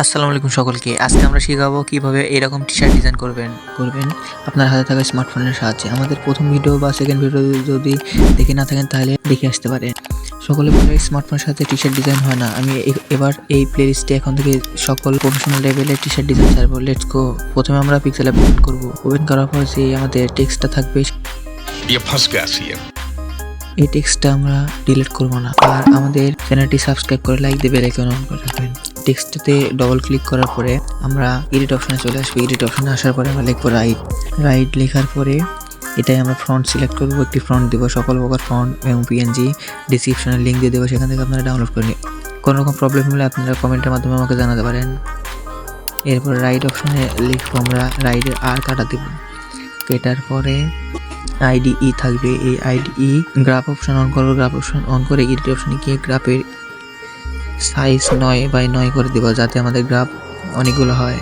আসসালামু আলাইকুম সকলকে। আজকে আমরা শিখাবো কিভাবে এরকম টি-শার্ট ডিজাইন করবেন আপনার হাতে থাকা স্মার্টফোনের সাহায্যে। আমাদের প্রথম ভিডিও বা সেকেন্ড ভিডিও যদি দেখে না থাকেন তাহলে দেখে আসতে পারেন। সকলে বলে স্মার্টফোনের সাথে টি-শার্ট ডিজাইন হয় না। আমি এবার এই প্লেলিস্টে এখন থেকে সকল প্রফেশনাল লেভেলের টি-শার্ট ডিজাইন ছাড়বো। Let's go. প্রথমে আমরা পিক্সেল অ্যাপ ওপেন করব। ওপেন করার পর যে আমাদের টেক্সটটা থাকবে এই টেক্সটটা আমরা ডিলিট করব না। আর আমাদের চ্যানেলটি সাবস্ক্রাইব করে লাইক দিয়ে বেল আইকন অন করে রাখবেন। টেক্সটটাতে ডবল ক্লিক করার পরে আমরা এডিট অপশনে চলে আসবো। এডিট অপশনে আসার পরে আমরা লিখবো রাইট লেখার পরে এটাই আমরা ফ্রন্ট সিলেক্ট করবো। একটি ফ্রন্ট দেবো, সকল প্রকার ফ্রন্ট এবং পিএনজি ডিসক্রিপশনের লিঙ্ক দিয়ে দেবো, সেখান থেকে আপনারা ডাউনলোড করে নিন। কোনো রকম প্রবলেম হলে আপনারা কমেন্টের মাধ্যমে আমাকে জানাতে পারেন। এরপর রাইট অপশনে লিখবো আমরা রাইটের আর কাটা দেবো। কেটার পরে আইডিই থাকবে, এই আইডিই গ্রাফ অপশন অন করবো। গ্রাফ অপশন অন করে এডিট অপশনে গিয়ে গ্রাফের সাইজ 9x9 করে দেবো, যাতে আমাদের গ্রাফ অনেকগুলো হয়।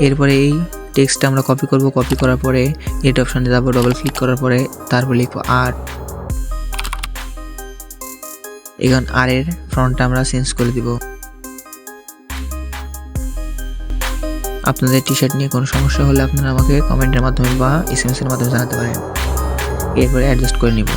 এরপরে এই টেক্সটটা আমরা কপি করব। কপি করার পরে এডিট অপশনে যাবো, ডবল ক্লিক করার পরে তারপর লিখবো আর। এখন আর এর ফ্রন্টটা আমরা চেঞ্জ করে দিব। আপনাদের টি-শার্ট নিয়ে কোনো সমস্যা হলে আপনারা আমাকে কমেন্টের মাধ্যমে বা এসএমএস এর মাধ্যমে জানাতে পারেন। এরপরে অ্যাডজাস্ট করে নিব।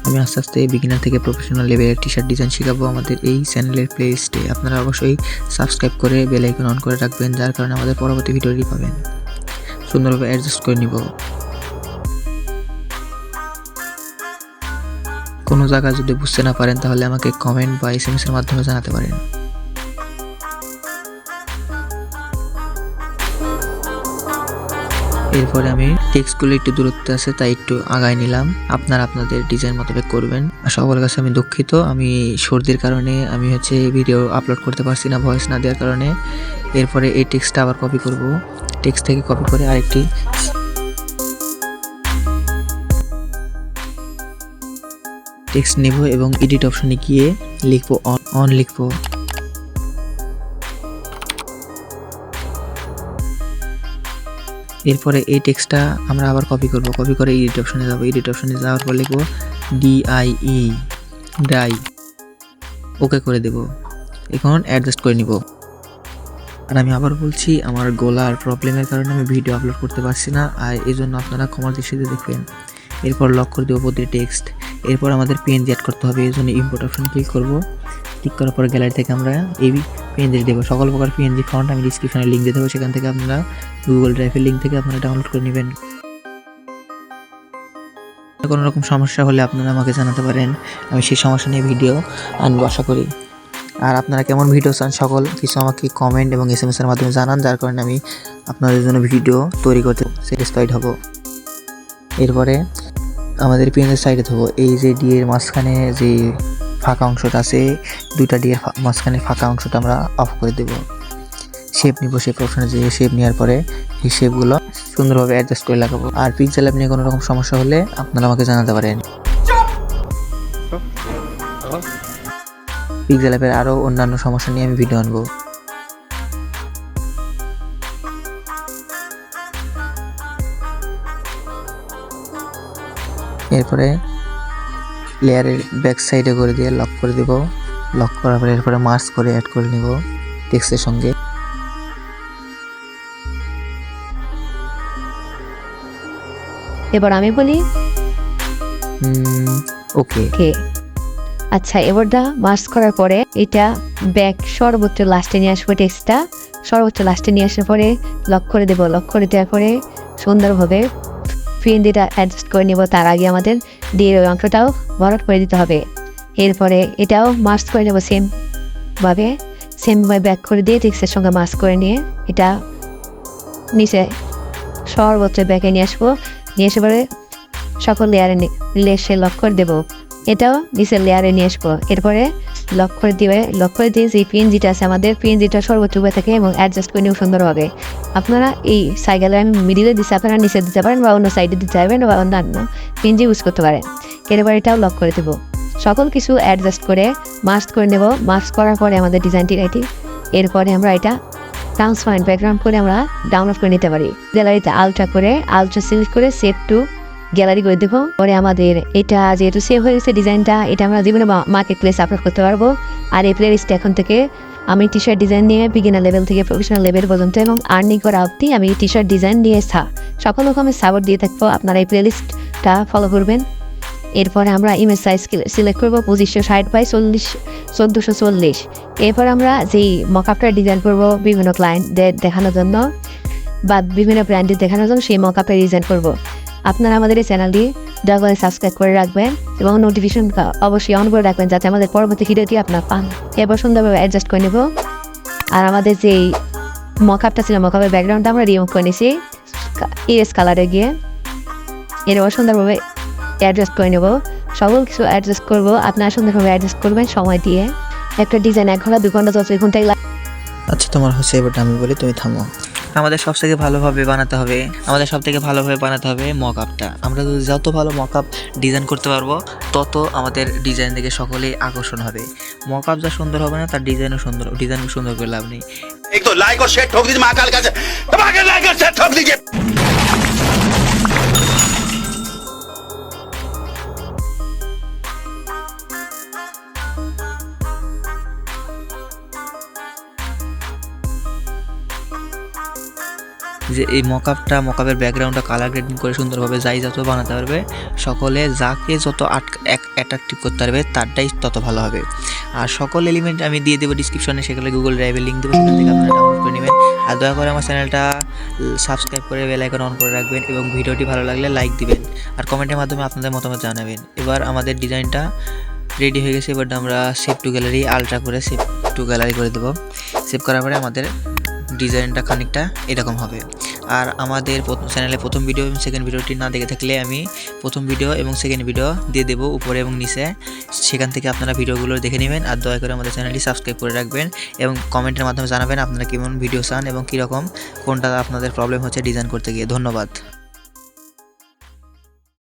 আমি আস্তে আস্তে বিগিনার থেকে প্রফেশনাল লেভেলের টি-শার্ট ডিজাইন শেখাবো আমাদের এই চ্যানেলের প্লেলিস্টে। আপনারা অবশ্যই সাবস্ক্রাইব করে বেল আইকন অন করে রাখবেন, যার কারণে আমাদের পরবর্তী ভিডিওটি পাবেন। সুন্দরভাবে অ্যাডজাস্ট করে নিব। কোনো জায়গা যদি বুঝতে না পারেন তাহলে আমাকে কমেন্ট বা এসএমএস এর মাধ্যমে জানাতে পারেন। এরপরে আমি টেক্সটগুলো একটু দূরত্বে আছে তাই একটু আগায় নিলাম। আপনারা আপনাদের ডিজাইন মোতাবেক করবেন। সবার কাছে আমি দুঃখিত, আমি সর্দির কারণে আমি ভিডিও আপলোড করতে পারছি না, ভয়েস না দেওয়ার কারণে। এরপরে এই টেক্সটটা আবার কপি করব। টেক্সট থেকে কপি করে আরেকটি টেক্সট নেব এবং এডিট অপশনে গিয়ে লিখবো অন লিখবো। এরপরে এই টেক্সটটা আমরা আবার কপি করব। কপি করে এডিট অপশনে যাব। এডিট অপশনে যাওয়ার পর লিখবো ডাই, ওকে করে দেব। এখন অ্যাডজাস্ট করে নিব। আর আমি আবার বলছি, আমার গলার প্রবলেমের কারণে আমি ভিডিও আপলোড করতে পারছি না, আর এই জন্য আপনারা ক্ষমার দৃষ্টিতে দেখবেন। এরপর লক করে দেবো প্রতি টেক্সট। এরপর আমাদের পিএনজি অ্যাড করতে হবে, এই জন্য ইম্পোর্ট অপশন ক্লিক করব। ক্লিক করার পর গ্যালারি থেকে আমরা এই পিএনজি দেবো। সকল প্রকার পিএনজি ফন্ট আমি ডিসক্রিপশনে লিঙ্ক দিয়ে দেবো, সেখান থেকে আপনারা গুগল ড্রাইভের লিঙ্ক থেকে আপনারা ডাউনলোড করে নেবেন। কোনো রকম সমস্যা হলে আপনারা আমাকে জানাতে পারেন, আমি সেই সমস্যা নিয়ে ভিডিও আনবো আশা করি। আর আপনারা কেমন ভিডিও চান সকল কিছু আমাকে কমেন্ট এবং এসএমএস এর মাধ্যমে জানান, যার কারণে আমি আপনাদের জন্য ভিডিও তৈরি করতে স্যাটিসফাইড হব। এরপরে আমাদের পিএনজির সাইডে থাকবো, এই যে ডি এর মাঝখানে যে ফাঁকা অংশটা আছে, দুইটা ডি এর মাঝখানে ফাঁকা অংশটা আমরা অফ করে দেব। শেপ নিব, শেপ অপশনে যে শেপ নেওয়ার পরে এই শেপগুলো সুন্দরভাবে অ্যাডজাস্ট করে লাগাবো। আর পিক্সেল অ্যাপ নিয়ে কোনো রকম সমস্যা হলে আপনারা আমাকে জানাতে পারেন। পিক্সেল অ্যাপের আরও অন্যান্য সমস্যা নিয়ে আমি ভিডিও আনবো। এরপরে লেয়ারের ব্যাক সাইডে করে দিয়ে লক করে দেব। লক করার পরে এরপরে মার্জ করে অ্যাড করে নিব টেক্সটের সঙ্গে। এবার আমি বলি ওকে। আচ্ছা, এবারটা মার্জ করার পরে এটা ব্যাক সর্বোচ্চ লাস্টে নিয়ে আসবো। টেক্সটটা সর্বোচ্চ লাস্টে নিয়ে আসার পরে লক করে দেবো। লক করে দেওয়ার পরে সুন্দরভাবে পিএনজিটা অ্যাডজাস্ট করে নেব। তার আগে আমাদের ডিএর ওই অংশটাও ভরাট করে দিতে হবে। এরপরে এটাও মার্জ করে নেব সেমভাবে ব্যাক করে দিয়ে টেক্সটের সঙ্গে মার্জ করে নিয়ে এটা নিচে সর্বোচ্চ ব্যাকে নিয়ে আসবো। নিয়ে এসে পরে সকল লেয়ারে লেসে লক করে দেবো। এটাও নিচের লেয়ারে নিয়ে আসবো। এরপরে লক করে দিয়ে যে পিএনজিটা আছে আমাদের পিএনজিটা সর্বোচ্চ উপরে থাকে এবং অ্যাডজাস্ট করে নেব সুন্দরভাবে। আপনারা এই সাইকেলে আমি মিডিলে দিচ্ছি, আপনারা নিচে দিতে পারেন বা অন্য সাইডে দিতে পারবেন বা অন্যান্য পিএনজি ইউজ করতে পারেন। এরপর এটাও লক করে দেবো। সকল কিছু অ্যাডজাস্ট করে মার্জ করে নেব। মার্জ করার পরে আমাদের ডিজাইনটি রেডি। এরপরে আমরা এটা ট্রান্সপারেন্ট ব্যাকগ্রাউন্ড করে আমরা ডাউনলোড করে নিতে পারি। গ্যালারিতে আলট্রা সিলেক্ট করে সেভ টু গ্যালারি করে দেবো। পরে আমাদের এটা যেহেতু সেভ হয়ে গেছে ডিজাইনটা, এটা আমরা বিভিন্ন মার্কেট প্লেসে আপলোড করতে পারবো। আর এই প্লেলিস্টটা এখন থেকে আমি টি শার্ট ডিজাইন নিয়ে বিগিনার লেভেল থেকে প্রফেশনাল লেভেল পর্যন্ত এবং আর্নিং করা অবধি আমি টি শার্ট ডিজাইন নিয়ে সকল রকমের সাপোর্ট দিয়ে থাকবো। আপনারা এই প্লেলিস্টটা ফলো করবেন। এরপরে আমরা ইমেজ সাইজ সিলেক্ট করবো 2560x1440। এরপর আমরা যেই মকআপটা ডিজাইন করবো বিভিন্ন ক্লায়েন্টদের দেখানোর জন্য বা বিভিন্ন ব্র্যান্ডের দেখানোর জন্য সেই মকআপটা ডিজাইন করবো। আপনারা আমাদের এই চ্যানেলটি দয়া করে সাবস্ক্রাইব করে রাখবেন এবং নোটিফিকেশন অবশ্যই অন করে রাখবেন যাতে আমাদের পরবর্তী ভিডিওটি আপনারা পান। এরপর সুন্দরভাবে অ্যাডজাস্ট করে নেব। আর আমাদের যেই মকআপটা ছিল মকআপের ব্যাকগ্রাউন্ডটা আমরা রিমুভ করে নিয়েছি ইরেজ কালারে গিয়ে। এরপর সুন্দরভাবে অ্যাডজাস্ট করে নেব। সকল কিছু অ্যাডজাস্ট করবো, আপনারা সুন্দরভাবে অ্যাডজাস্ট করবেন সময় দিয়ে। একটা ডিজাইন 1 ঘন্টা 2 ঘন্টা 24 ঘন্টায় আচ্ছা তোমার হচ্ছে, এবার আমি বলি তুমি থামো। আমাদের সবথেকে ভালোভাবে বানাতে হবে মকআপটা। আমরা যদি যত ভালো মকআপ ডিজাইন করতে পারবো তত আমাদের ডিজাইন দেখে সকলেই আকর্ষণ হবে। মকআপ যা সুন্দর হবে না তার ডিজাইনও সুন্দর করে লাভ নেই। एक तो लाइक और शेयर ठोक दीजिए महाकाल का धमाके लाइक और शेयर ठोक दीजिए। যে এই মকআপের ব্যাকগ্রাউন্ডটা কালার গ্রেডিং করে সুন্দরভাবে যত বানাতে পারবে, সকলে যাকে যত অ্যাট্রাকটিভ করতে পারবে তারটাই তত ভালো হবে। আর সকল এলিমেন্ট আমি দিয়ে দেবো ডিসক্রিপশনে, সেগুলো গুগল ড্রাইভের লিঙ্ক দেবো, সেখান থেকে আপনারা ডাউনলোড করে নেবেন। আর দয়া করে আমার চ্যানেলটা সাবস্ক্রাইব করে বেল আইকন অন করে রাখবেন এবং ভিডিওটি ভালো লাগলে লাইক দিবেন আর কমেন্টের মাধ্যমে আপনাদের মতামত জানাবেন। এবার আমাদের ডিজাইনটা রেডি হয়ে গেছে। এবার আমরা সেভ টু গ্যালারি আলট্রা করে সেভ টু গ্যালারি করে দেবো। সেভ করার পরে আমাদের ডিজাইনটা খানিকটা এরকম হবে। আর আমাদের চ্যানেলে প্রথম ভিডিও এবং সেকেন্ড ভিডিওটি না দেখে থাকলে আমি প্রথম ভিডিও এবং সেকেন্ড ভিডিও দিয়ে দেবো উপরে এবং নিচে, সেখান থেকে আপনারা ভিডিওগুলো দেখে নেবেন। আর দয়া করে আমাদের চ্যানেলটি সাবস্ক্রাইব করে রাখবেন এবং কমেন্টের মাধ্যমে জানাবেন আপনারা কেমন ভিডিও চান এবং কীরকম কোনটা আপনাদের প্রবলেম হচ্ছে ডিজাইন করতে গিয়ে। ধন্যবাদ।